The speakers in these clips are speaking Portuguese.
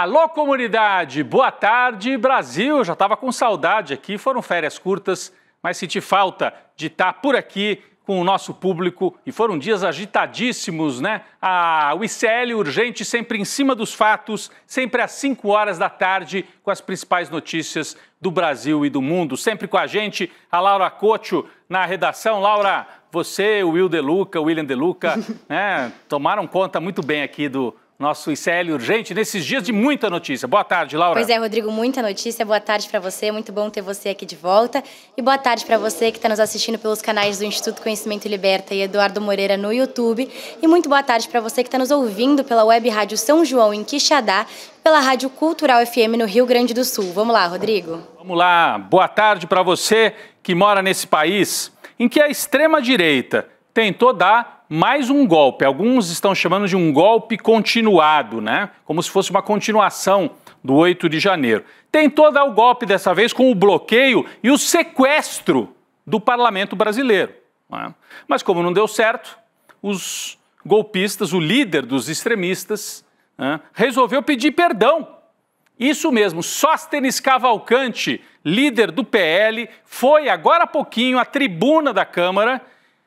Alô, comunidade! Boa tarde, Brasil! Já estava com saudade aqui, foram férias curtas, mas senti falta de estar por aqui com o nosso público e foram dias agitadíssimos, né? O ICL Urgente sempre em cima dos fatos, sempre às 5 horas da tarde, com as principais notícias do Brasil e do mundo. Sempre com a gente, a Laura Cocho na redação. Laura, você, o William De Luca, né, tomaram conta muito bem aqui do nosso ICL Urgente nesses dias de muita notícia. Boa tarde, Laura. Pois é, Rodrigo, muita notícia. Boa tarde para você, muito bom ter você aqui de volta. E boa tarde para você que está nos assistindo pelos canais do Instituto Conhecimento Liberta e Eduardo Moreira no YouTube. E muito boa tarde para você que está nos ouvindo pela Web Rádio São João em Quixadá, pela Rádio Cultural FM no Rio Grande do Sul. Vamos lá, Rodrigo. Vamos lá. Boa tarde para você que mora nesse país em que a extrema-direita tentou dar mais um golpe. Alguns estão chamando de um golpe continuado, né? Como se fosse uma continuação do 8 de janeiro. Tentou dar o golpe dessa vez com o bloqueio e o sequestro do parlamento brasileiro, né? Mas como não deu certo, os golpistas, o líder dos extremistas, né, resolveu pedir perdão. Isso mesmo, Sóstenes Cavalcante, líder do PL, foi agora há pouquinho à tribuna da Câmara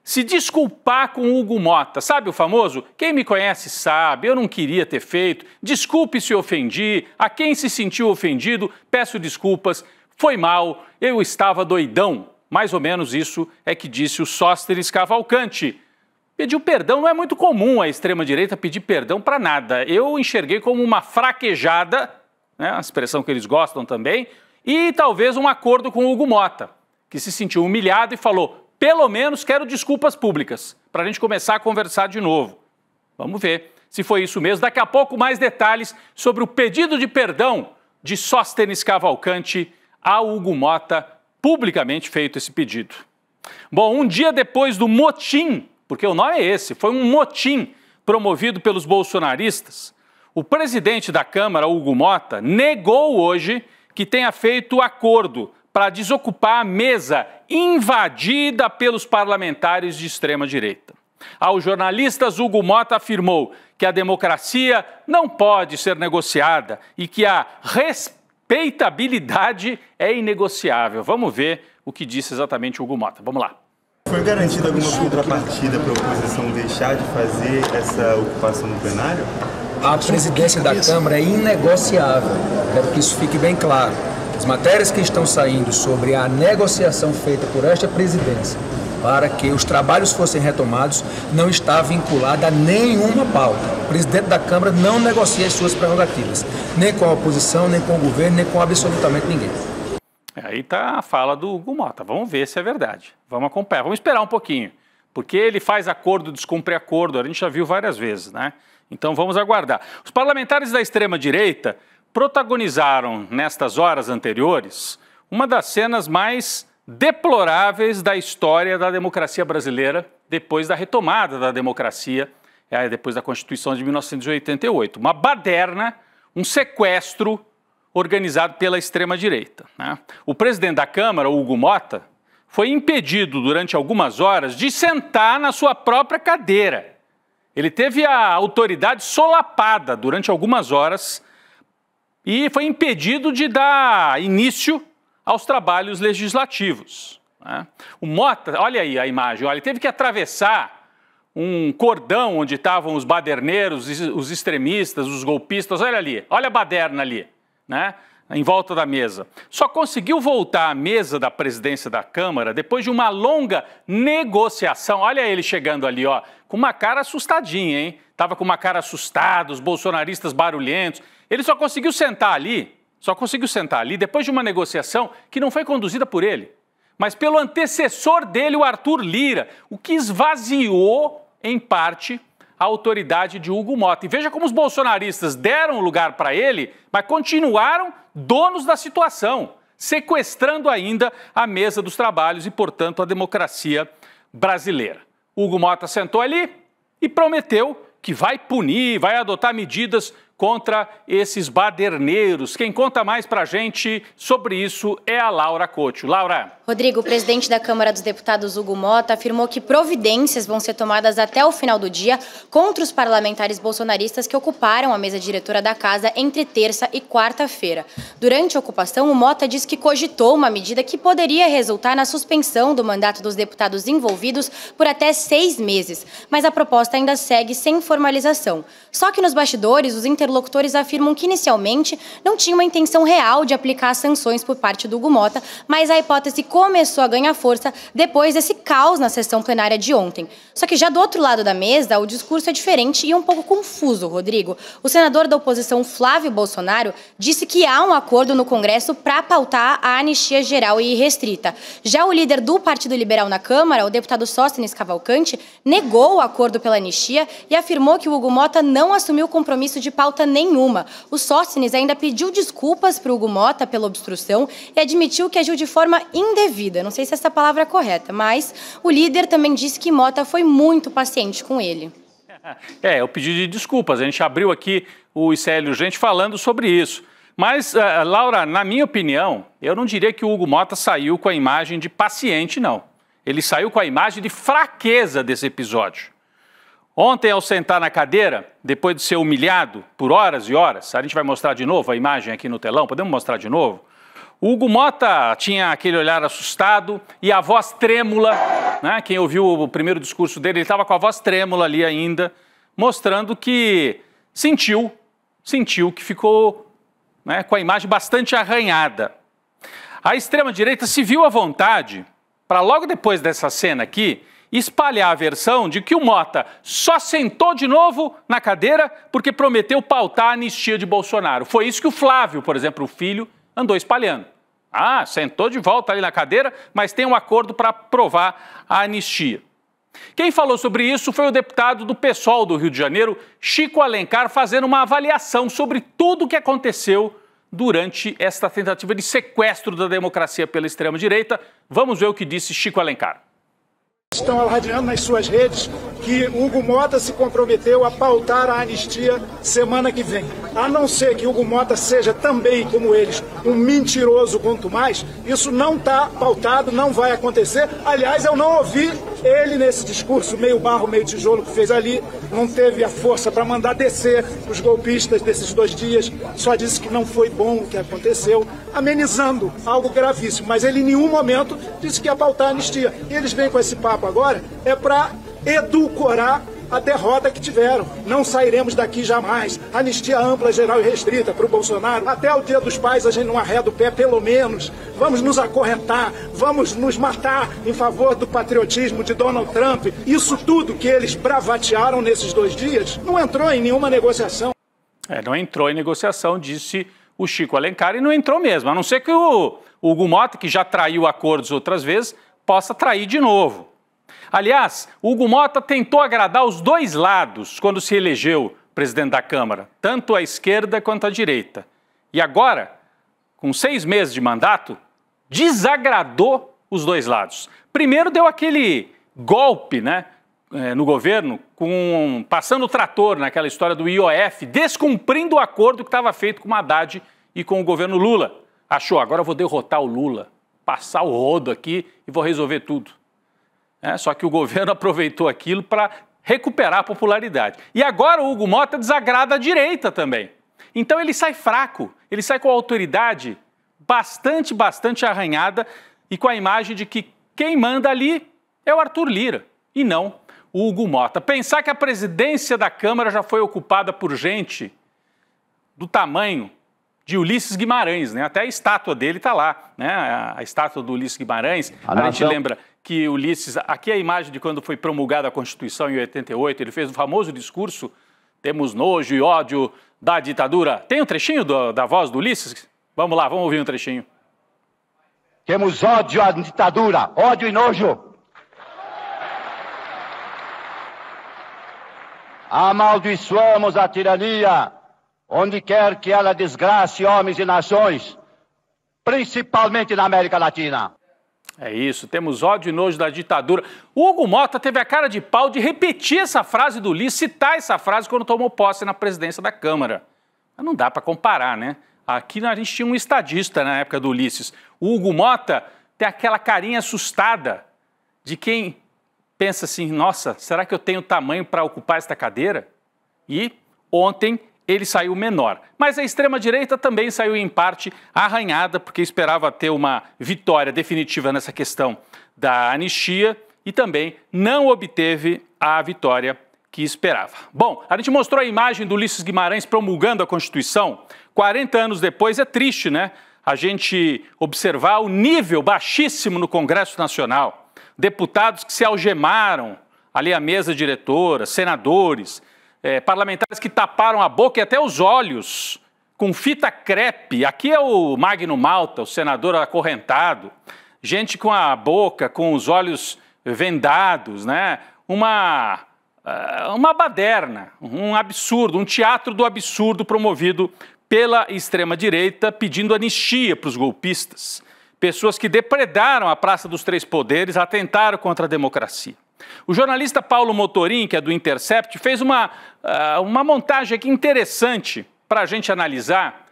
se desculpar com Hugo Motta. Sabe o famoso? Quem me conhece sabe, eu não queria ter feito, desculpe se ofendi, a quem se sentiu ofendido, peço desculpas, foi mal, eu estava doidão. Mais ou menos isso é que disse o Sóstenes Cavalcante. Pediu perdão, não é muito comum a extrema-direita pedir perdão para nada. Eu enxerguei como uma fraquejada, né, a expressão que eles gostam também, e talvez um acordo com o Hugo Motta, que se sentiu humilhado e falou: pelo menos quero desculpas públicas, para a gente começar a conversar de novo. Vamos ver se foi isso mesmo. Daqui a pouco mais detalhes sobre o pedido de perdão de Sóstenes Cavalcante a Hugo Motta, publicamente feito esse pedido. Bom, um dia depois do motim, porque o nome é esse, foi um motim promovido pelos bolsonaristas, o presidente da Câmara, Hugo Motta, negou hoje que tenha feito acordo para desocupar a mesa invadida pelos parlamentares de extrema-direita. Aos jornalistas, Hugo Motta afirmou que a democracia não pode ser negociada e que a respeitabilidade é inegociável. Vamos ver o que disse exatamente Hugo Motta. Vamos lá. Foi garantida alguma contrapartida para a oposição deixar de fazer essa ocupação no plenário? A presidência da Câmara é inegociável. Quero que isso fique bem claro. As matérias que estão saindo sobre a negociação feita por esta presidência para que os trabalhos fossem retomados não está vinculada a nenhuma pauta. O presidente da Câmara não negocia as suas prerrogativas, nem com a oposição, nem com o governo, nem com absolutamente ninguém. Aí está a fala do Hugo Motta. Vamos ver se é verdade. Vamos acompanhar. Vamos esperar um pouquinho, porque ele faz acordo, descumpre acordo. A gente já viu várias vezes, né? Então vamos aguardar. Os parlamentares da extrema-direita protagonizaram, nestas horas anteriores, uma das cenas mais deploráveis da história da democracia brasileira, depois da retomada da democracia, depois da Constituição de 1988. Uma baderna, um sequestro organizado pela extrema-direita, né? O presidente da Câmara, Hugo Motta, foi impedido durante algumas horas de sentar na sua própria cadeira. Ele teve a autoridade solapada durante algumas horas e foi impedido de dar início aos trabalhos legislativos, né? O Motta, olha aí a imagem, olha, ele teve que atravessar um cordão onde estavam os baderneiros, os extremistas, os golpistas, olha ali, olha a baderna ali, né, em volta da mesa. Só conseguiu voltar à mesa da presidência da Câmara depois de uma longa negociação. Olha ele chegando ali, ó, com uma cara assustadinha, hein? Tava com uma cara assustada, os bolsonaristas barulhentos. Ele só conseguiu sentar ali depois de uma negociação que não foi conduzida por ele, mas pelo antecessor dele, o Arthur Lira, o que esvaziou, em parte, a autoridade de Hugo Motta. E veja como os bolsonaristas deram lugar para ele, mas continuaram donos da situação, sequestrando ainda a mesa dos trabalhos e, portanto, a democracia brasileira. Hugo Motta sentou ali e prometeu que vai punir, vai adotar medidas contra esses baderneiros. Quem conta mais pra gente sobre isso é a Laura Couto. Laura. Rodrigo, o presidente da Câmara dos Deputados, Hugo Motta, afirmou que providências vão ser tomadas até o final do dia contra os parlamentares bolsonaristas que ocuparam a mesa diretora da casa entre terça e quarta-feira. Durante a ocupação, o Motta disse que cogitou uma medida que poderia resultar na suspensão do mandato dos deputados envolvidos por até 6 meses, mas a proposta ainda segue sem formalização. Só que nos bastidores, os interlocutores afirmam que inicialmente não tinha uma intenção real de aplicar sanções por parte do Hugo Motta, mas a hipótese começou a ganhar força depois desse caos na sessão plenária de ontem. Só que já do outro lado da mesa, o discurso é diferente e um pouco confuso, Rodrigo. O senador da oposição, Flávio Bolsonaro, disse que há um acordo no Congresso para pautar a anistia geral e irrestrita. Já o líder do Partido Liberal na Câmara, o deputado Sóstenes Cavalcante, negou o acordo pela anistia e afirmou que o Hugo Motta não assumiu compromisso de pauta nenhuma. O Sóstenes ainda pediu desculpas para o Hugo Motta pela obstrução e admitiu que agiu de forma indevida. Não sei se essa palavra é correta, mas o líder também disse que Motta foi muito paciente com ele. O pedido de desculpas. A gente abriu aqui o ICL Urgente falando sobre isso. Mas, Laura, na minha opinião, eu não diria que o Hugo Motta saiu com a imagem de paciente, não. Ele saiu com a imagem de fraqueza desse episódio. Ontem, ao sentar na cadeira, depois de ser humilhado por horas e horas, a gente vai mostrar de novo a imagem aqui no telão, podemos mostrar de novo? O Hugo Motta tinha aquele olhar assustado e a voz trêmula, né? Quem ouviu o primeiro discurso dele, ele estava com a voz trêmula ali ainda, mostrando que sentiu que ficou, né, com a imagem bastante arranhada. A extrema-direita se viu à vontade para logo depois dessa cena aqui, espalhar a versão de que o Motta só sentou de novo na cadeira porque prometeu pautar a anistia de Bolsonaro. Foi isso que o Flávio, por exemplo, o filho, andou espalhando. Sentou de volta ali na cadeira, mas tem um acordo para aprovar a anistia. Quem falou sobre isso foi o deputado do PSOL do Rio de Janeiro, Chico Alencar, fazendo uma avaliação sobre tudo o que aconteceu durante esta tentativa de sequestro da democracia pela extrema-direita. Vamos ver o que disse Chico Alencar. Estão alardeando nas suas redes que Hugo Motta se comprometeu a pautar a anistia semana que vem. A não ser que Hugo Motta seja também, como eles, um mentiroso quanto mais, isso não está pautado, não vai acontecer. Aliás, eu não ouvi ele nesse discurso meio barro, meio tijolo que fez ali, não teve a força para mandar descer os golpistas desses 2 dias, só disse que não foi bom o que aconteceu, amenizando algo gravíssimo, mas ele em nenhum momento disse que ia pautar a anistia. E eles vêm com esse papo agora, é para edulcorar a derrota que tiveram. Não sairemos daqui jamais. Anistia ampla, geral e restrita para o Bolsonaro. Até o Dia dos Pais a gente não arreda o pé, pelo menos. Vamos nos acorrentar, vamos nos matar em favor do patriotismo de Donald Trump. Isso tudo que eles bravatearam nesses 2 dias não entrou em nenhuma negociação. Não entrou em negociação, disse o Chico Alencar, e não entrou mesmo. A não ser que o Hugo Motta, que já traiu acordos outras vezes, possa trair de novo. Aliás, o Hugo Motta tentou agradar os 2 lados quando se elegeu presidente da Câmara, tanto a esquerda quanto a direita. E agora, com 6 meses de mandato, desagradou os 2 lados. Primeiro deu aquele golpe, né, no governo, passando o trator naquela história do IOF, descumprindo o acordo que estava feito com o Haddad e com o governo Lula. Achou, agora eu vou derrotar o Lula, passar o rodo aqui e vou resolver tudo. Só que o governo aproveitou aquilo para recuperar a popularidade. E agora o Hugo Motta desagrada a direita também. Então ele sai fraco, ele sai com a autoridade bastante arranhada e com a imagem de que quem manda ali é o Arthur Lira e não o Hugo Motta. Pensar que a presidência da Câmara já foi ocupada por gente do tamanho de Ulisses Guimarães, né? Até a estátua dele está lá, né? A estátua do Ulisses Guimarães. A gente lembra que Ulisses, aqui é a imagem de quando foi promulgada a Constituição em 88, ele fez o famoso discurso, temos nojo e ódio da ditadura. Tem um trechinho da voz do Ulisses? Vamos lá, vamos ouvir um trechinho. Temos ódio à ditadura, ódio e nojo. Amaldiçoamos a tirania, onde quer que ela desgrace homens e nações, principalmente na América Latina. É isso, temos ódio e nojo da ditadura. O Hugo Motta teve a cara de pau de repetir essa frase do Ulisses, citar essa frase quando tomou posse na presidência da Câmara. Mas não dá para comparar, né? Aqui a gente tinha um estadista na época do Ulisses. O Hugo Motta tem aquela carinha assustada de quem pensa assim, nossa, será que eu tenho tamanho para ocupar esta cadeira? E ontem ele saiu menor. Mas a extrema-direita também saiu em parte arranhada, porque esperava ter uma vitória definitiva nessa questão da anistia e também não obteve a vitória que esperava. Bom, a gente mostrou a imagem do Ulisses Guimarães promulgando a Constituição. 40 anos depois, é triste, né? A gente observar o nível baixíssimo no Congresso Nacional. Deputados que se algemaram ali à mesa diretora, senadores, parlamentares que taparam a boca e até os olhos com fita crepe. Aqui é o Magno Malta, o senador acorrentado. Gente com a boca, com os olhos vendados, né? Uma baderna, um absurdo, um teatro do absurdo promovido pela extrema-direita pedindo anistia para os golpistas. Pessoas que depredaram a Praça dos Três Poderes, atentaram contra a democracia. O jornalista Paulo Motorim, que é do Intercept, fez uma montagem aqui interessante para a gente analisar.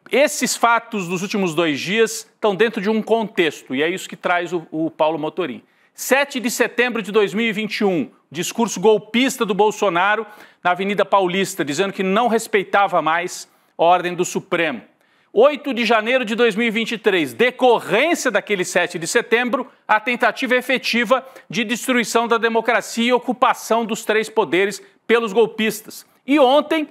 Esses fatos dos últimos 2 dias estão dentro de um contexto, e é isso que traz o Paulo Motorim. 7 de setembro de 2021, discurso golpista do Bolsonaro na Avenida Paulista, dizendo que não respeitava mais a ordem do Supremo. 8 de janeiro de 2023, decorrência daquele 7 de setembro, a tentativa efetiva de destruição da democracia e ocupação dos 3 poderes pelos golpistas. E ontem,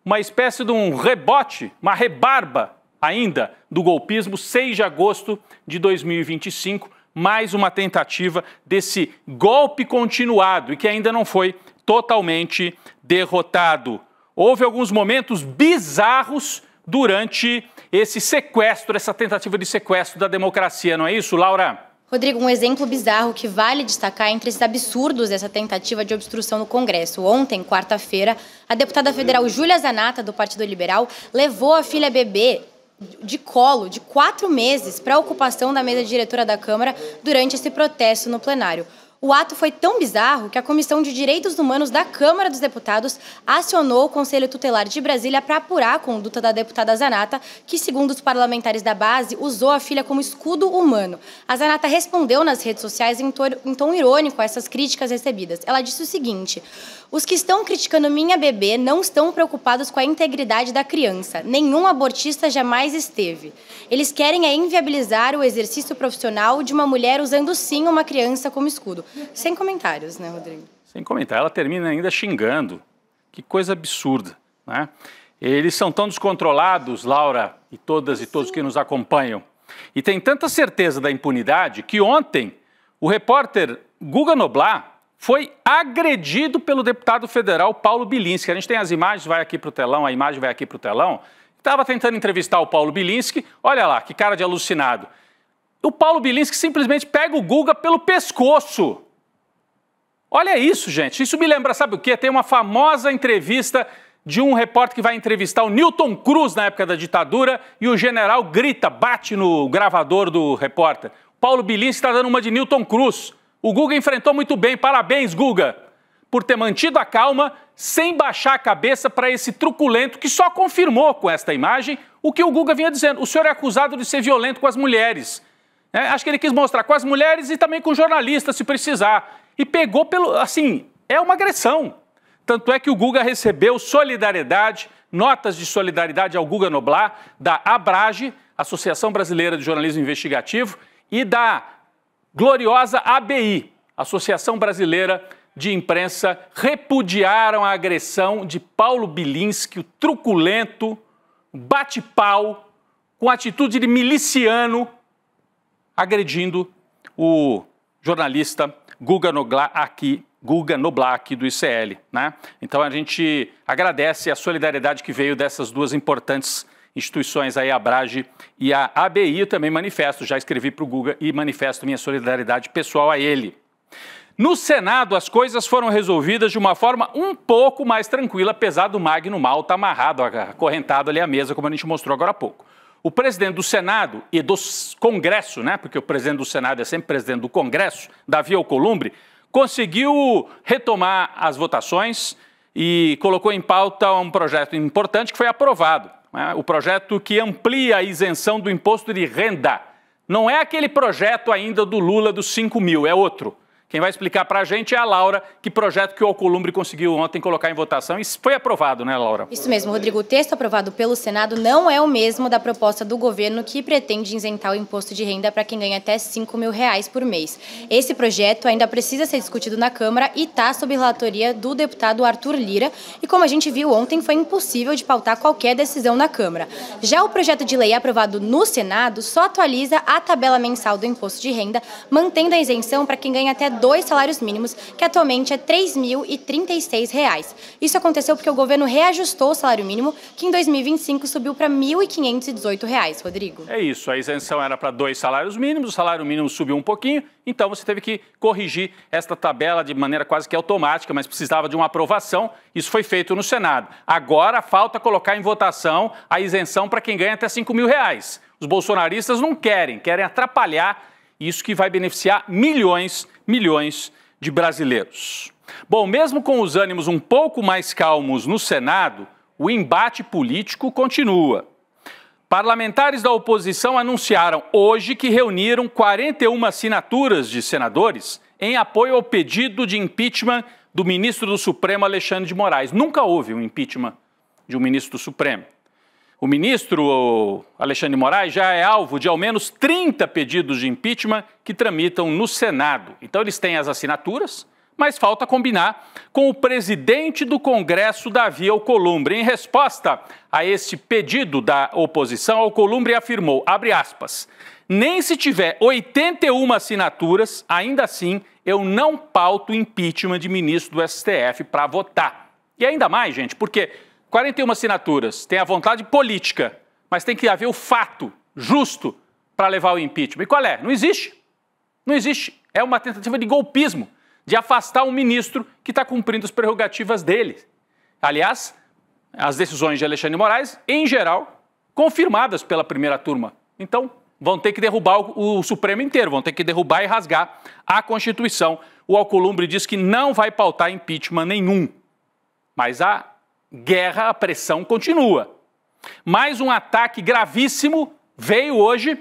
uma espécie de um rebote, uma rebarba ainda do golpismo, 6 de agosto de 2025, mais uma tentativa desse golpe continuado e que ainda não foi totalmente derrotado. Houve alguns momentos bizarros durante esse sequestro, essa tentativa de sequestro da democracia, não é isso, Laura? Rodrigo, um exemplo bizarro que vale destacar entre esses absurdos dessa tentativa de obstrução no Congresso. Ontem, quarta-feira, a deputada federal Júlia Zanatta, do Partido Liberal, levou a filha bebê de colo de 4 meses para a ocupação da mesa diretora da Câmara durante esse protesto no plenário. O ato foi tão bizarro que a Comissão de Direitos Humanos da Câmara dos Deputados acionou o Conselho Tutelar de Brasília para apurar a conduta da deputada Zanatta, que, segundo os parlamentares da base, usou a filha como escudo humano. A Zanatta respondeu nas redes sociais em tom irônico a essas críticas recebidas. Ela disse o seguinte: os que estão criticando minha bebê não estão preocupados com a integridade da criança. Nenhum abortista jamais esteve. Eles querem inviabilizar o exercício profissional de uma mulher usando sim uma criança como escudo. Sem comentários, né, Rodrigo? Sem comentário. Ela termina ainda xingando. Que coisa absurda, né? Eles são tão descontrolados, Laura, e todas e todos que nos acompanham. E tem tanta certeza da impunidade que ontem o repórter Guga Noblat foi agredido pelo deputado federal Paulo Bilinski. A gente tem as imagens, vai aqui para o telão, a imagem vai aqui para o telão. Estava tentando entrevistar o Paulo Bilinski. Olha lá, que cara de alucinado. O Paulo Bilinski simplesmente pega o Guga pelo pescoço. Olha isso, gente. Isso me lembra, sabe o quê? Tem uma famosa entrevista de um repórter que vai entrevistar o Newton Cruz na época da ditadura e o general grita, bate no gravador do repórter. O Paulo Bilinski está dando uma de Newton Cruz. O Guga enfrentou muito bem. Parabéns, Guga, por ter mantido a calma sem baixar a cabeça para esse truculento que só confirmou com esta imagem o que o Guga vinha dizendo. O senhor é acusado de ser violento com as mulheres. Acho que ele quis mostrar com as mulheres e também com jornalistas, se precisar. E pegou pelo... Assim, é uma agressão. Tanto é que o Guga recebeu solidariedade, notas de solidariedade ao Guga Noblat, da ABRAGE, Associação Brasileira de Jornalismo Investigativo, e da gloriosa ABI, Associação Brasileira de Imprensa, repudiaram a agressão de Paulo Bilinski, o truculento, bate-pau, com atitude de miliciano, agredindo o jornalista Guga Noblat aqui do ICL, né? Então a gente agradece a solidariedade que veio dessas duas importantes instituições, aí, a ABRAGE e a ABI. Eu também manifesto, já escrevi para o Guga e manifesto minha solidariedade pessoal a ele. No Senado, as coisas foram resolvidas de uma forma um pouco mais tranquila, apesar do Magno Malta amarrado, acorrentado ali à mesa, como a gente mostrou agora há pouco. O presidente do Senado e do Congresso, né, porque o presidente do Senado é sempre presidente do Congresso, Davi Alcolumbre, conseguiu retomar as votações e colocou em pauta um projeto importante que foi aprovado, né? O projeto que amplia a isenção do imposto de renda. Não é aquele projeto ainda do Lula dos 5 mil, é outro. Quem vai explicar para a gente é a Laura, que projeto que o Alcolumbre conseguiu ontem colocar em votação. Isso foi aprovado, né, Laura? Isso mesmo, Rodrigo. O texto aprovado pelo Senado não é o mesmo da proposta do governo que pretende isentar o imposto de renda para quem ganha até R$5 mil por mês. Esse projeto ainda precisa ser discutido na Câmara e está sob relatoria do deputado Arthur Lira. E como a gente viu ontem, foi impossível de pautar qualquer decisão na Câmara. Já o projeto de lei aprovado no Senado só atualiza a tabela mensal do imposto de renda, mantendo a isenção para quem ganha até 2 salários mínimos, que atualmente é R$ 3.036. Isso aconteceu porque o governo reajustou o salário mínimo, que em 2025 subiu para R$ 1.518, Rodrigo. É isso, a isenção era para 2 salários mínimos, o salário mínimo subiu um pouquinho, então você teve que corrigir esta tabela de maneira quase que automática, mas precisava de uma aprovação. Isso foi feito no Senado. Agora falta colocar em votação a isenção para quem ganha até R$5 mil. Os bolsonaristas não querem atrapalhar isso que vai beneficiar milhões de brasileiros. Bom, mesmo com os ânimos um pouco mais calmos no Senado, o embate político continua. Parlamentares da oposição anunciaram hoje que reuniram 41 assinaturas de senadores em apoio ao pedido de impeachment do ministro do Supremo, Alexandre de Moraes. Nunca houve um impeachment de um ministro do Supremo. O ministro Alexandre de Moraes já é alvo de ao menos 30 pedidos de impeachment que tramitam no Senado. Então eles têm as assinaturas, mas falta combinar com o presidente do Congresso, Davi Alcolumbre. Em resposta a esse pedido da oposição, Alcolumbre afirmou, abre aspas, nem se tiver 81 assinaturas, ainda assim eu não pauto impeachment de ministro do STF para votar. E ainda mais, gente, porque 41 assinaturas, tem a vontade política, mas tem que haver o fato justo para levar o impeachment. E qual é? Não existe. Não existe. É uma tentativa de golpismo, de afastar um ministro que está cumprindo as prerrogativas dele. Aliás, as decisões de Alexandre de Moraes, em geral, confirmadas pela primeira turma. Então, vão ter que derrubar o Supremo inteiro, vão ter que derrubar e rasgar a Constituição. O Alcolumbre diz que não vai pautar impeachment nenhum. Mas a guerra, a pressão continua. Mais um ataque gravíssimo veio hoje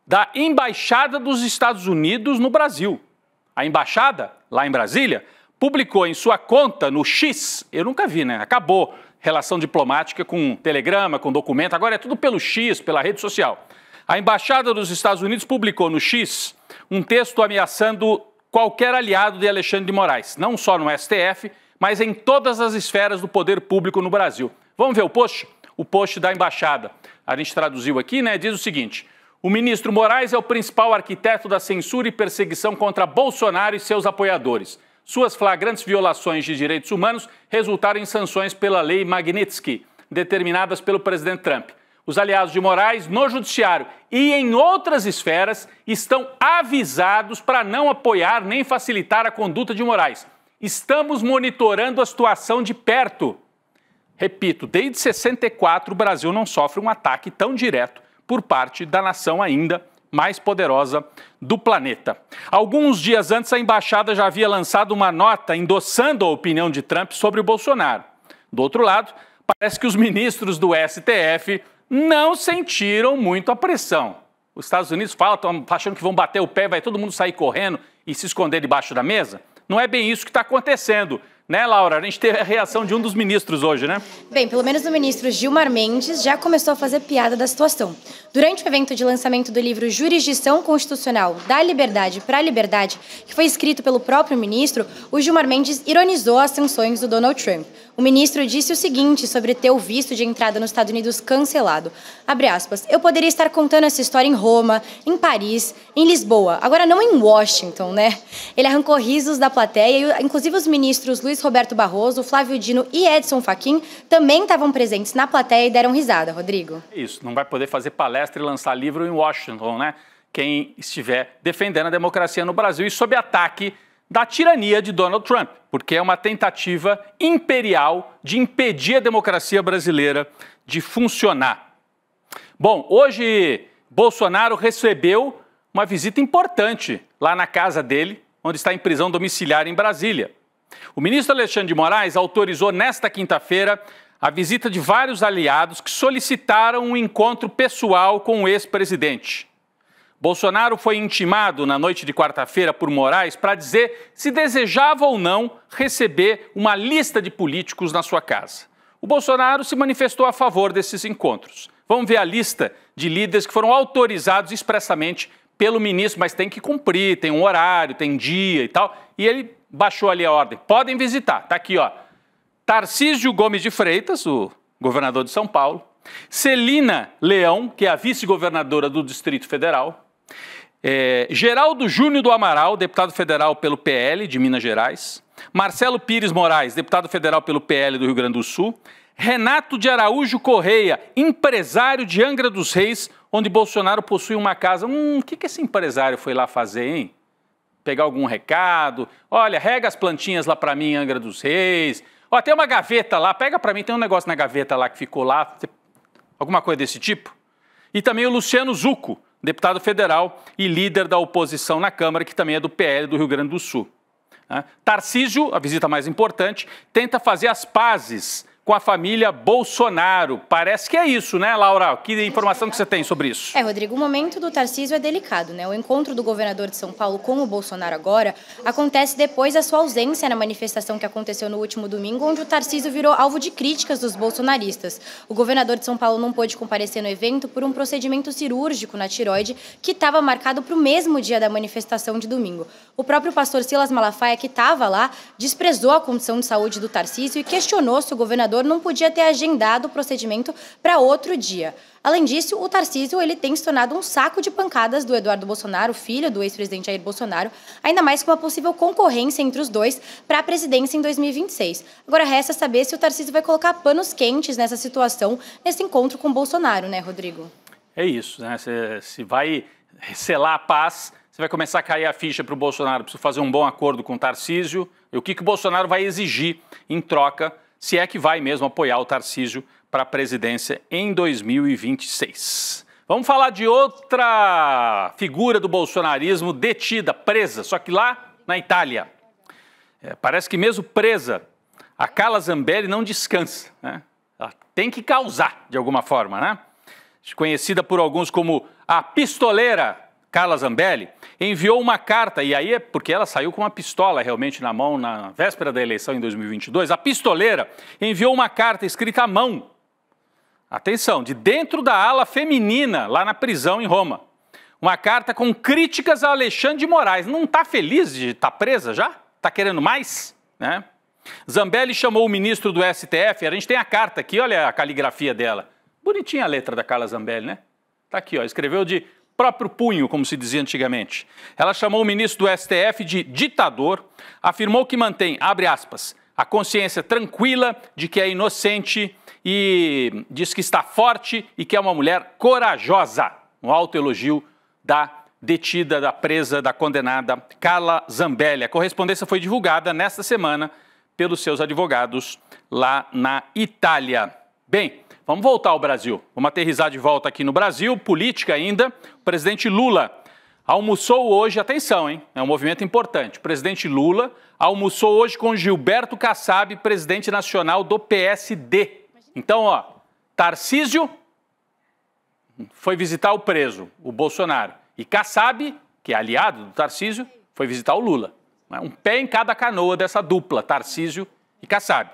da Embaixada dos Estados Unidos no Brasil. A embaixada, lá em Brasília, publicou em sua conta no X, eu nunca vi, né? Acabou relação diplomática com telegrama, com documento, agora é tudo pelo X, pela rede social. A Embaixada dos Estados Unidos publicou no X um texto ameaçando qualquer aliado de Alexandre de Moraes, não só no STF, mas em todas as esferas do poder público no Brasil. Vamos ver o post? O post da embaixada. A gente traduziu aqui, né? Diz o seguinte: o ministro Moraes é o principal arquiteto da censura e perseguição contra Bolsonaro e seus apoiadores. Suas flagrantes violações de direitos humanos resultaram em sanções pela lei Magnitsky, determinadas pelo presidente Trump. Os aliados de Moraes no judiciário e em outras esferas estão avisados para não apoiar nem facilitar a conduta de Moraes. Estamos monitorando a situação de perto. Repito, desde 64 o Brasil não sofre um ataque tão direto por parte da nação ainda mais poderosa do planeta. Alguns dias antes, a embaixada já havia lançado uma nota endossando a opinião de Trump sobre o Bolsonaro. Do outro lado, parece que os ministros do STF não sentiram muito a pressão. Os Estados Unidos estão achando que vão bater o pé, vai todo mundo sair correndo e se esconder debaixo da mesa. Não é bem isso que está acontecendo, né, Laura? A gente teve a reação de um dos ministros hoje, né? Bem, pelo menos o ministro Gilmar Mendes já começou a fazer piada da situação. Durante o evento de lançamento do livro Jurisdição Constitucional, da Liberdade para a Liberdade, que foi escrito pelo próprio ministro, o Gilmar Mendes ironizou as sanções do Donald Trump. O ministro disse o seguinte sobre ter o visto de entrada nos Estados Unidos cancelado. Abre aspas, eu poderia estar contando essa história em Roma, em Paris, em Lisboa, agora não em Washington, né? Ele arrancou risos da plateia e, inclusive, os ministros Luiz Roberto Barroso, Flávio Dino e Edson Fachin também estavam presentes na plateia e deram risada, Rodrigo. Isso, não vai poder fazer palestra e lançar livro em Washington, né? Quem estiver defendendo a democracia no Brasil e sob ataque da tirania de Donald Trump, porque é uma tentativa imperial de impedir a democracia brasileira de funcionar. Bom, hoje Bolsonaro recebeu uma visita importante lá na casa dele, onde está em prisão domiciliar em Brasília. O ministro Alexandre de Moraes autorizou nesta quinta-feira a visita de vários aliados que solicitaram um encontro pessoal com o ex-presidente. Bolsonaro foi intimado na noite de quarta-feira por Moraes para dizer se desejava ou não receber uma lista de políticos na sua casa. O Bolsonaro se manifestou a favor desses encontros. Vamos ver a lista de líderes que foram autorizados expressamente pelo ministro, mas tem que cumprir, tem um horário, tem dia e tal. E ele baixou ali a ordem. Podem visitar. Está aqui, ó. Tarcísio Gomes de Freitas, o governador de São Paulo. Celina Leão, que é a vice-governadora do Distrito Federal. Geraldo Júnior do Amaral, deputado federal pelo PL de Minas Gerais. Marcelo Pires Moraes, deputado federal pelo PL do Rio Grande do Sul. Renato de Araújo Correia, empresário de Angra dos Reis, onde Bolsonaro possui uma casa. O que esse empresário foi lá fazer, hein? Pegar algum recado? Olha, rega as plantinhas lá para mim em Angra dos Reis. Ó, tem uma gaveta lá, pega para mim, tem um negócio na gaveta lá que ficou lá. Alguma coisa desse tipo? E também o Luciano Zucco, deputado federal e líder da oposição na Câmara, que também é do PL do Rio Grande do Sul. Tarcísio, a visita mais importante, tenta fazer as pazes com a família Bolsonaro. Parece que é isso, né, Laura? Que informação que você tem sobre isso? Rodrigo, o momento do Tarcísio é delicado, né? O encontro do governador de São Paulo com o Bolsonaro agora acontece depois da sua ausência na manifestação que aconteceu no último domingo, onde o Tarcísio virou alvo de críticas dos bolsonaristas. O governador de São Paulo não pôde comparecer no evento por um procedimento cirúrgico na tireoide que estava marcado para o mesmo dia da manifestação de domingo. O próprio pastor Silas Malafaia, que estava lá, desprezou a condição de saúde do Tarcísio e questionou se o governador não podia ter agendado o procedimento para outro dia. Além disso, o Tarcísio tem se tornado um saco de pancadas do Eduardo Bolsonaro, filho do ex-presidente Jair Bolsonaro, ainda mais com uma possível concorrência entre os dois para a presidência em 2026. Agora resta saber se o Tarcísio vai colocar panos quentes nessa situação, nesse encontro com o Bolsonaro, né, Rodrigo? É isso, né? Se vai selar a paz, você vai começar a cair a ficha para o Bolsonaro, precisa fazer um bom acordo com o Tarcísio, e o que o Bolsonaro vai exigir em troca, se é que vai mesmo apoiar o Tarcísio para a presidência em 2026. Vamos falar de outra figura do bolsonarismo detida, presa, só que lá na Itália. Parece que mesmo presa, a Carla Zambelli não descansa, né? Ela tem que causar de alguma forma, né? Conhecida por alguns como a pistoleira Carla Zambelli, enviou uma carta, e aí é porque ela saiu com uma pistola realmente na mão na véspera da eleição em 2022. A pistoleira enviou uma carta escrita à mão, atenção, de dentro da ala feminina, lá na prisão em Roma. Uma carta com críticas a Alexandre de Moraes. Não está feliz de estar presa já? Está querendo mais? Né? Zambelli chamou o ministro do STF, a gente tem a carta aqui, olha a caligrafia dela. Bonitinha a letra da Carla Zambelli, né? Está aqui, ó, escreveu de próprio punho, como se dizia antigamente. Ela chamou o ministro do STF de ditador, afirmou que mantém, abre aspas, a consciência tranquila de que é inocente e diz que está forte e que é uma mulher corajosa. Um autoelogio da detida, da presa, da condenada Carla Zambelli. A correspondência foi divulgada nesta semana pelos seus advogados lá na Itália. Bem, vamos voltar ao Brasil. Vamos aterrissar de volta aqui no Brasil, política ainda. O presidente Lula almoçou hoje, atenção, hein? É um movimento importante. O presidente Lula almoçou hoje com Gilberto Kassab, presidente nacional do PSD. Então, ó, Tarcísio foi visitar o preso, o Bolsonaro. E Kassab, que é aliado do Tarcísio, foi visitar o Lula. Um pé em cada canoa dessa dupla, Tarcísio e Kassab.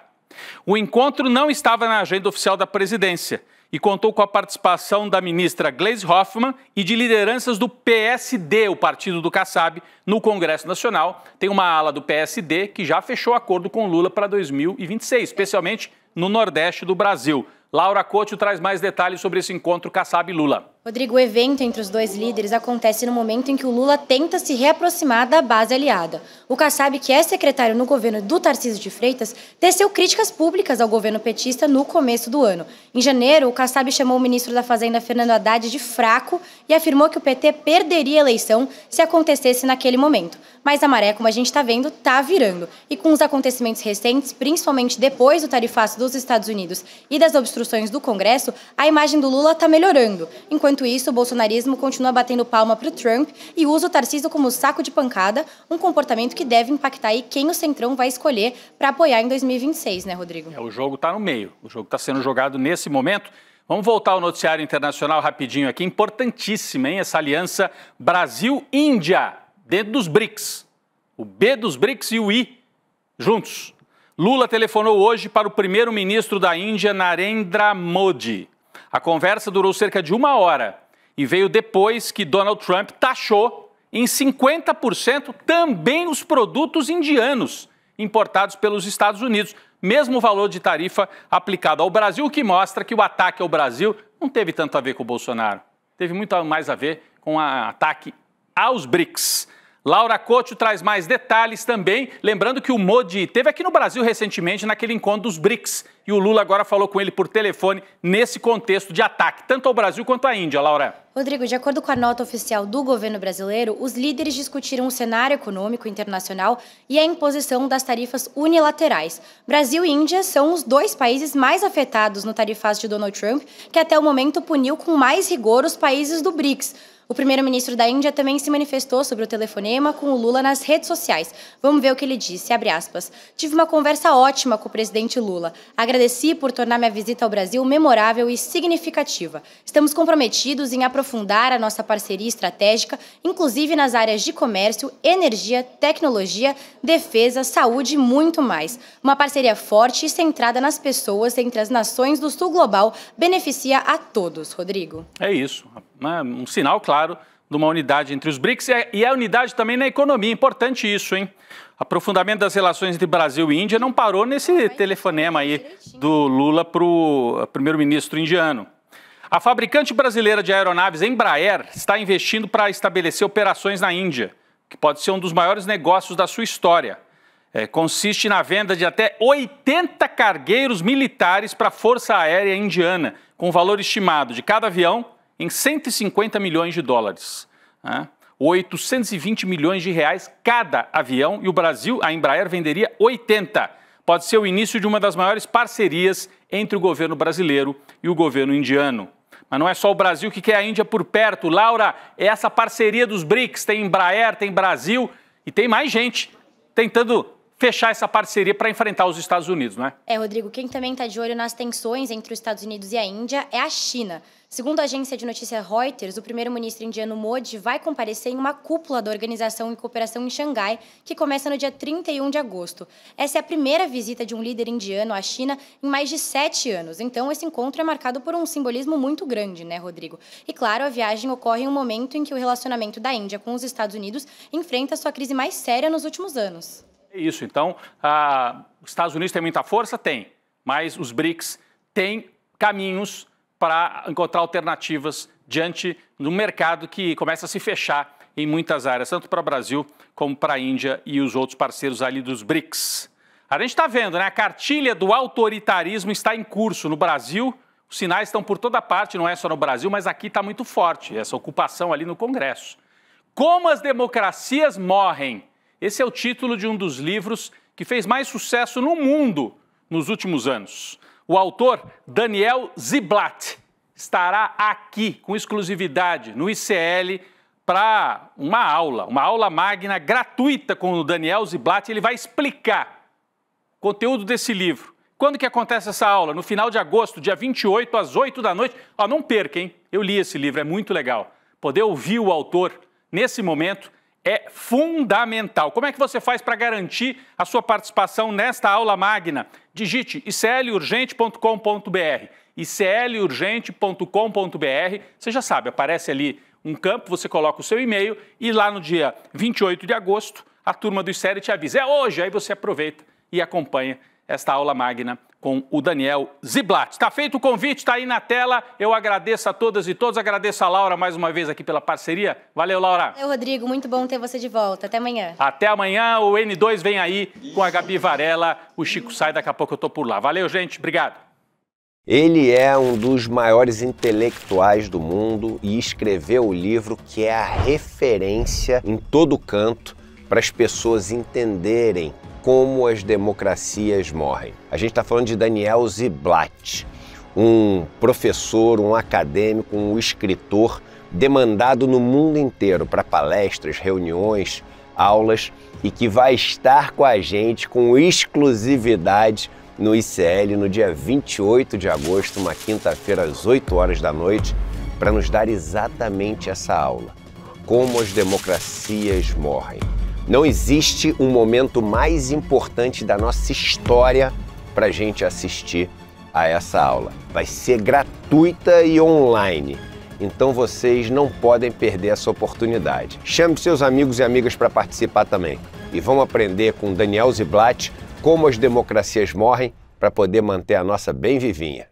O encontro não estava na agenda oficial da presidência e contou com a participação da ministra Gleisi Hoffmann e de lideranças do PSD, o partido do Kassab, no Congresso Nacional. Tem uma ala do PSD que já fechou acordo com Lula para 2026, especialmente no Nordeste do Brasil. Laura Couto traz mais detalhes sobre esse encontro Kassab-Lula. Rodrigo, o evento entre os dois líderes acontece no momento em que o Lula tenta se reaproximar da base aliada. O Kassab, que é secretário no governo do Tarcísio de Freitas, teceu críticas públicas ao governo petista no começo do ano. Em janeiro, o Kassab chamou o ministro da Fazenda, Fernando Haddad, de fraco e afirmou que o PT perderia a eleição se acontecesse naquele momento. Mas a maré, como a gente está vendo, está virando. E com os acontecimentos recentes, principalmente depois do tarifaço dos Estados Unidos e das obstruções do Congresso, a imagem do Lula está melhorando. Enquanto isso, o bolsonarismo continua batendo palma para o Trump e usa o Tarcísio como saco de pancada, um comportamento que deve impactar aí quem o Centrão vai escolher para apoiar em 2026, né, Rodrigo? O jogo está no meio, o jogo está sendo jogado nesse momento. Vamos voltar ao noticiário internacional rapidinho aqui, importantíssima, hein? Essa aliança Brasil-Índia, dentro dos BRICS. O B dos BRICS e o I juntos. Lula telefonou hoje para o primeiro-ministro da Índia, Narendra Modi. A conversa durou cerca de 1 hora e veio depois que Donald Trump taxou em 50% também os produtos indianos importados pelos Estados Unidos. Mesmo valor de tarifa aplicado ao Brasil, o que mostra que o ataque ao Brasil não teve tanto a ver com o Bolsonaro. Teve muito mais a ver com o ataque aos BRICS. Laura Couto traz mais detalhes também, lembrando que o Modi esteve aqui no Brasil recentemente naquele encontro dos BRICS e o Lula agora falou com ele por telefone nesse contexto de ataque, tanto ao Brasil quanto à Índia. Laura. Rodrigo, de acordo com a nota oficial do governo brasileiro, os líderes discutiram o cenário econômico internacional e a imposição das tarifas unilaterais. Brasil e Índia são os 2 países mais afetados no tarifário de Donald Trump, que até o momento puniu com mais rigor os países do BRICS. O primeiro-ministro da Índia também se manifestou sobre o telefonema com o Lula nas redes sociais. Vamos ver o que ele disse, abre aspas. Tive uma conversa ótima com o presidente Lula. Agradeci por tornar minha visita ao Brasil memorável e significativa. Estamos comprometidos em aprofundar a nossa parceria estratégica, inclusive nas áreas de comércio, energia, tecnologia, defesa, saúde e muito mais. Uma parceria forte e centrada nas pessoas entre as nações do Sul Global beneficia a todos, Rodrigo. É isso, um sinal claro de uma unidade entre os BRICS e a unidade também na economia. Importante isso, hein? Aprofundamento das relações entre Brasil e Índia não parou nesse telefonema aí do Lula para o primeiro-ministro indiano. A fabricante brasileira de aeronaves Embraer está investindo para estabelecer operações na Índia, que pode ser um dos maiores negócios da sua história. Consiste na venda de até 80 cargueiros militares para a Força Aérea Indiana, com valor estimado de cada avião em 150 milhões de dólares. 820 milhões de reais cada avião e o Brasil, a Embraer, venderia 80. Pode ser o início de uma das maiores parcerias entre o governo brasileiro e o governo indiano. Mas não é só o Brasil que quer a Índia por perto. Laura, é essa parceria dos BRICS, tem Embraer, tem Brasil e tem mais gente tentando fechar essa parceria para enfrentar os Estados Unidos, não é? Rodrigo, quem também está de olho nas tensões entre os Estados Unidos e a Índia é a China. Segundo a agência de notícias Reuters, o primeiro-ministro indiano Modi vai comparecer em uma cúpula da Organização de Cooperação em Xangai, que começa no dia 31 de agosto. Essa é a primeira visita de um líder indiano à China em mais de 7 anos. Então, esse encontro é marcado por um simbolismo muito grande, né, Rodrigo? E, claro, a viagem ocorre em um momento em que o relacionamento da Índia com os Estados Unidos enfrenta sua crise mais séria nos últimos anos. É isso, então, os Estados Unidos têm muita força? Tem, mas os BRICS têm caminhos para encontrar alternativas diante do mercado que começa a se fechar em muitas áreas, tanto para o Brasil como para a Índia e os outros parceiros ali dos BRICS. A gente está vendo, né? A cartilha do autoritarismo está em curso no Brasil, os sinais estão por toda parte, não é só no Brasil, mas aqui está muito forte, essa ocupação ali no Congresso. Como as democracias morrem? Esse é o título de um dos livros que fez mais sucesso no mundo nos últimos anos. O autor, Daniel Ziblatt, estará aqui com exclusividade no ICL para uma aula magna gratuita com o Daniel Ziblatt. Ele vai explicar o conteúdo desse livro. Quando que acontece essa aula? No final de agosto, dia 28, às 8 da noite. Não perca, hein? Eu li esse livro, é muito legal. Poder ouvir o autor nesse momento é fundamental. Como é que você faz para garantir a sua participação nesta aula magna? Digite iclurgente.com.br, iclurgente.com.br. Você já sabe, aparece ali um campo, você coloca o seu e-mail e lá no dia 28 de agosto, a turma do ICL te avisa. É hoje, aí você aproveita e acompanha esta aula magna com o Daniel Ziblatt. Está feito o convite, está aí na tela. Eu agradeço a todas e todos, agradeço a Laura mais uma vez aqui pela parceria. Valeu, Laura. Valeu, Rodrigo, muito bom ter você de volta. Até amanhã. Até amanhã, o N2 vem aí com a Gabi Varela, o Chico sai, daqui a pouco eu tô por lá. Valeu, gente, obrigado. Ele é um dos maiores intelectuais do mundo e escreveu o livro que é a referência em todo canto para as pessoas entenderem Como as Democracias Morrem. A gente está falando de Daniel Ziblatt, um professor, um acadêmico, um escritor demandado no mundo inteiro para palestras, reuniões, aulas e que vai estar com a gente com exclusividade no ICL no dia 28 de agosto, uma quinta-feira, às 8 horas da noite, para nos dar exatamente essa aula. Como as democracias morrem. Não existe um momento mais importante da nossa história para a gente assistir a essa aula. Vai ser gratuita e online, então vocês não podem perder essa oportunidade. Chame seus amigos e amigas para participar também. E vamos aprender com Daniel Ziblatt como as democracias morrem para poder manter a nossa bem vivinha.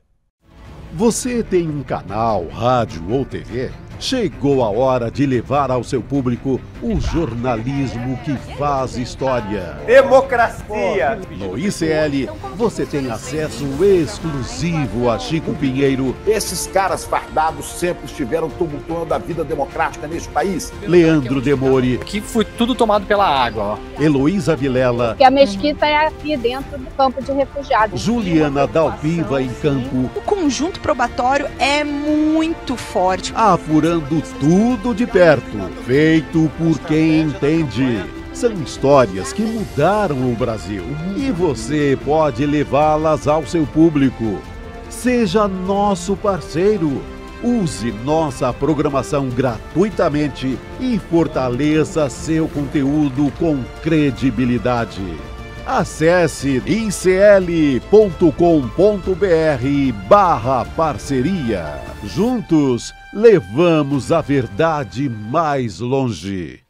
Você tem um canal, rádio ou TV? Chegou a hora de levar ao seu público o jornalismo que faz história. Democracia! No ICL, você tem acesso exclusivo a Chico Pinheiro. Esses caras fardados sempre estiveram tumultuando a vida democrática neste país. Leandro Demore. Que foi tudo tomado pela água, ó. Heloísa Vilela. Que a mesquita é aqui dentro do campo de refugiados. Juliana Dalpiva em campo. O conjunto probatório é muito forte. Apurando tudo de perto, feito por quem entende. São histórias que mudaram o Brasil e você pode levá-las ao seu público. Seja nosso parceiro. Use nossa programação gratuitamente e fortaleça seu conteúdo com credibilidade. Acesse icl.com.br/parceria. Juntos, levamos a verdade mais longe.